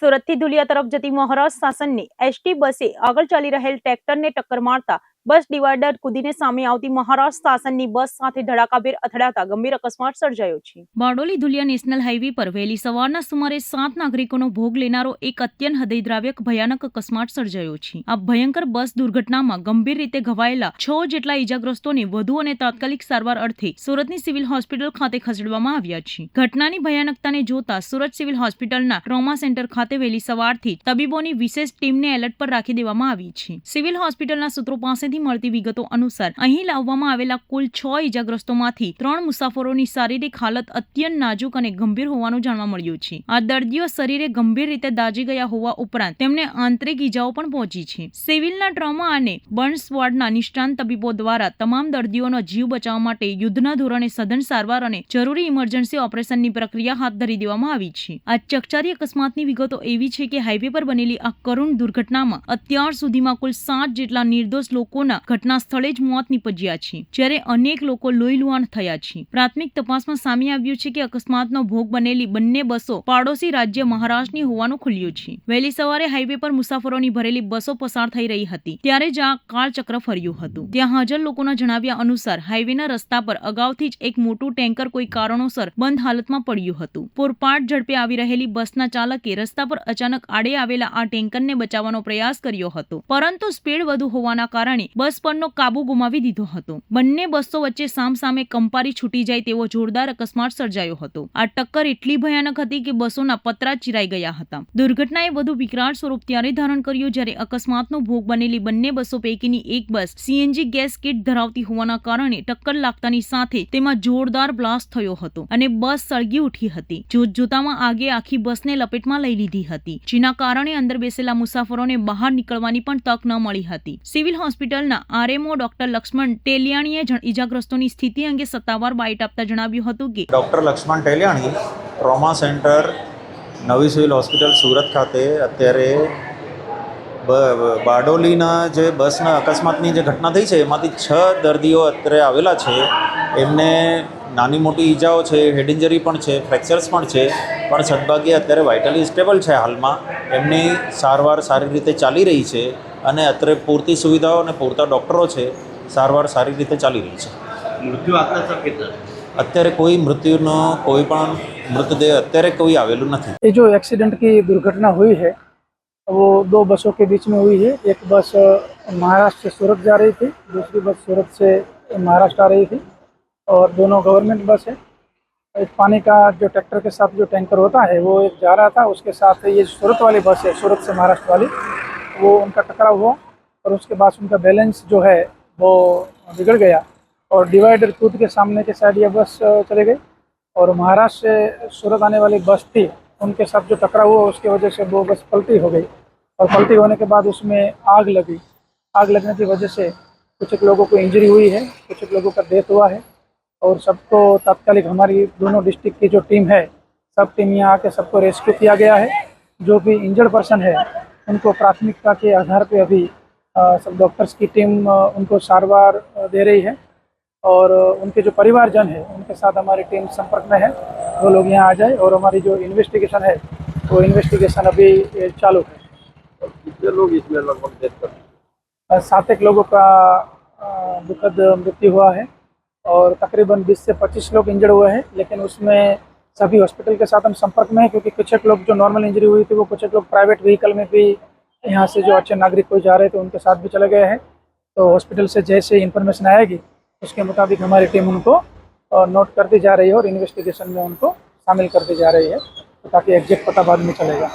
સુરતથી ધુલિયા તરફ જતી મહારાષ્ટ્ર શાસનની એસટી બસે આગળ ચાલી રહેલ ટ્રેક્ટરને ટક્કર મારતા બસ ડિવાઈડર કૂદીને સામે આવતી મહારાષ્ટ્ર શાસનની બસ સાથે ધડાકાભેર અથડાતા ગંભીર અકસ્માત સર્જાયો છે। બારડોલી ધુલિયા નેશનલ હાઈવે પર વહેલી સવારના સુમારે 7 નાગરિકોનો ભોગ લેનારો એક અત્યંત હૃદયદ્રાવક ભયાનક અકસ્માત સર્જાયો છે। આ ભયંકર બસ દુર્ઘટનામાં ગંભીર રીતે ઘવાયેલા 6 જેટલા ઈજાગ્રસ્તોને વધુ અને તાત્કાલિક સારવાર અર્થે સુરતની સિવિલ હોસ્પિટલ ખાતે ખસેડવામાં આવ્યા છે। ઘટનાની ભયાનકતાને જોતા સુરત સિવિલ હોસ્પિટલના ટ્રોમા સેન્ટર ખાતે વહેલી સવારથી તબીબોની વિશેષ ટીમને એલર્ટ પર રાખી દેવામાં આવી છે। સિવિલ હોસ્પિટલના સૂત્રો પાસેથી મળતી વિગતો અનુસાર અહીં લાવવામાં આવેલા કુલ 6 ઈજાગ્રસ્તોમાંથી 3 મુસાફરોની શારીરિક હાલત અત્યંત નાજુક અને ગંભીર હોવાનું જાણવા મળ્યું છે। આ દર્દીઓ શરીરે ગંભીર રીતે દાઝી ગયા હોવા ઉપરાંત તેમને આંતરિક ઈજાઓ પણ પહોંચી છે। સિવિલના ટ્રોમા અને બર્ન્સ વોર્ડના નિષ્ણાંત તબીબો દ્વારા તમામ દર્દીઓનો જીવ બચાવવા માટે યુદ્ધના ધોરણે સઘન સારવાર અને જરૂરી ઇમરજન્સી ઓપરેશનની પ્રક્રિયા હાથ ધરી દેવામાં આવી છે। આ ચકચારી અકસ્માતની વિગતો એવી છે કે હાઈવે પર બનેલી આ કરુણ દુર્ઘટનામાં અત્યાર સુધીમાં કુલ 7 જેટલા નિર્દોષ લોકોના ઘટના સ્થળે જ મોત નીપજ્યા છે, જ્યારે અનેક લોકો લોહીલુહાણ થયા છે। પ્રાથમિક તપાસમાં સામે આવ્યું છે કે અકસ્માતનો ભોગ બનેલી બંને બસો પાડોશી રાજ્ય મહારાષ્ટ્રની હોવાનું ખુલ્યું છે। વહેલી સવારે હાઈવે પર મુસાફરોની ભરેલી બસો પસાર થઈ રહી હતી ત્યારે જ આ કાળચક્ર ફર્યું હતું। ત્યાં હાજર લોકોના જણાવ્યા અનુસાર હાઈવેના રસ્તા પર અગાઉથી જ એક મોટું ટેન્કર કોઈ કારણોસર બંધ હાલતમાં પડ્યું હતું। પૂરપાટ ઝડપે આવી રહેલી બસના ચાલકે રસ્તા પર અચાનક આડે આવેલા આ ટેન્કરને બચાવવાનો પ્રયાસ કર્યો હતો, પરંતુ સ્પીડ વધુ હોવાના કારણે બસ પરનો કાબુ ગુમાવી દીધો હતો। બંને બસો વચ્ચે સામસામે કંપારી છૂટી જાય તેવો જોરદાર અકસ્માત સર્જાયો હતો। આ ટક્કર એટલી ભયાનક હતી કે બસોના પતરા ચીરાઈ ગયા હતા। દુર્ઘટનાએ વધુ વિકરાળ સ્વરૂપ ત્યારે ધારણ કર્યું જ્યારે અકસ્માતનો ભોગ બનેલી બંને બસો પૈકીની એક બસ સીએનજી ગેસ કીટ ધરાવતી હોવાના કારણે ટક્કર લાગતાની સાથે તેમાં જોરદાર બ્લાસ્ટ થયો હતો અને બસ સળગી ઉઠી હતી। જોતજોતામાં આગે આખી બસને લપેટમાં લઈ લીધી હતી, જેના કારણે અંદર બેસેલા મુસાફરોને બહાર નીકળવાની પણ તક ન મળી હતી। સિવિલ હોસ્પિટલના આરએમઓ ડોક્ટર લક્ષ્મણ ટેલિયાણીએ ઈજાગ્રસ્તોની સ્થિતિ અંગે સત્તાવાર બાઇટ આપતા જણાવ્યું હતું કે ડોક્ટર લક્ષ્મણ ટેલિયાણી ટ્રોમા સેન્ટર નવી સિવિલ હોસ્પિટલ સુરત ખાતે અત્યારે બારડોલીના જે બસના અકસ્માતની જે ઘટના થઈ છે એમાંથી 6 દર્દીઓ અત્યારે આવેલા છે। એમને નાની મોટી ઈજાઓ છે, હેડ ઇન્જરી પણ છે, ફ્રેક્ચર્સ પણ છે, પણ સદભાગ્યે અત્યારે વાઇટલી સ્ટેબલ છે। હાલમાં એમની સારવાર સારી રીતે ચાલી રહી છે અને અત્યારે પૂરતી સુવિધાઓ અને પૂરતા ડૉક્ટરો છે, સારવાર સારી રીતે ચાલી રહી છે। મૃત્યુ આંકડા સર કેટલા? અત્યારે કોઈ મૃત્યુનો કોઈ પણ मृतदेह અત્યારે कोई आवेलू नहीं। ये जो एक्सीडेंट की दुर्घटना हुई है वो 2 बसों के बीच में हुई है। एक बस महाराष्ट्र से सूरत जा रही थी, दूसरी बस सूरत से महाराष्ट्र आ रही थी और दोनों गवर्नमेंट बस है। एक पानी का जो ट्रैक्टर के साथ जो टैंकर होता है वो एक जा रहा था, उसके साथ ये सूरत वाली बस है, सूरत से महाराष्ट्र वाली, वो उनका टकराव हुआ और उसके बाद उनका बैलेंस जो है वो बिगड़ गया और डिवाइडर कूद के सामने के साइड ये बस चले गई और महाराष्ट्र से सूरत आने वाली बस थी, उनके साथ जो टकराव हुआ उसकी वजह से वो बस पलटी हो गई और पलटी होने के बाद उसमें आग लगी। आग लगने की वजह से कुछ एक लोगों को इंजरी हुई है, कुछ एक लोगों का डेथ हुआ है और सबको तात्कालिक हमारी दोनों डिस्ट्रिक्ट की जो टीम है सब टीम यहाँ आके सबको रेस्क्यू किया गया है। जो भी इंजर्ड पर्सन है उनको प्राथमिकता के आधार पे अभी सब डॉक्टर्स की टीम उनको सारवार दे रही है और उनके जो परिवारजन है उनके साथ हमारी टीम संपर्क में है, वो लोग यहाँ आ जाए और हमारी जो इन्वेस्टिगेशन है वो इन्वेस्टिगेशन अभी चालू है। कितने लोग इसमें लगभग डेथ कर? 7 लोगों का दुखद मृत्यु हुआ है और तकरीबन 20 से 25 लोग इंजर्ड हुए हैं, लेकिन उसमें सभी हॉस्पिटल के साथ हम संपर्क में हैं क्योंकि कुछ एक लोग जो नॉर्मल इंजरी हुई थी वो कुछ एक लोग प्राइवेट व्हीकल में भी यहाँ से जो अच्छे नागरिक कोई जा रहे थे उनके साथ भी चले गए हैं। तो हॉस्पिटल से जैसे इन्फॉर्मेशन आएगी उसके मुताबिक हमारी टीम उनको नोट करती जा रही है और इन्वेस्टिगेशन में उनको शामिल करती जा रही है, तो ताकि एग्जैक्ट पता बाद में चलेगा।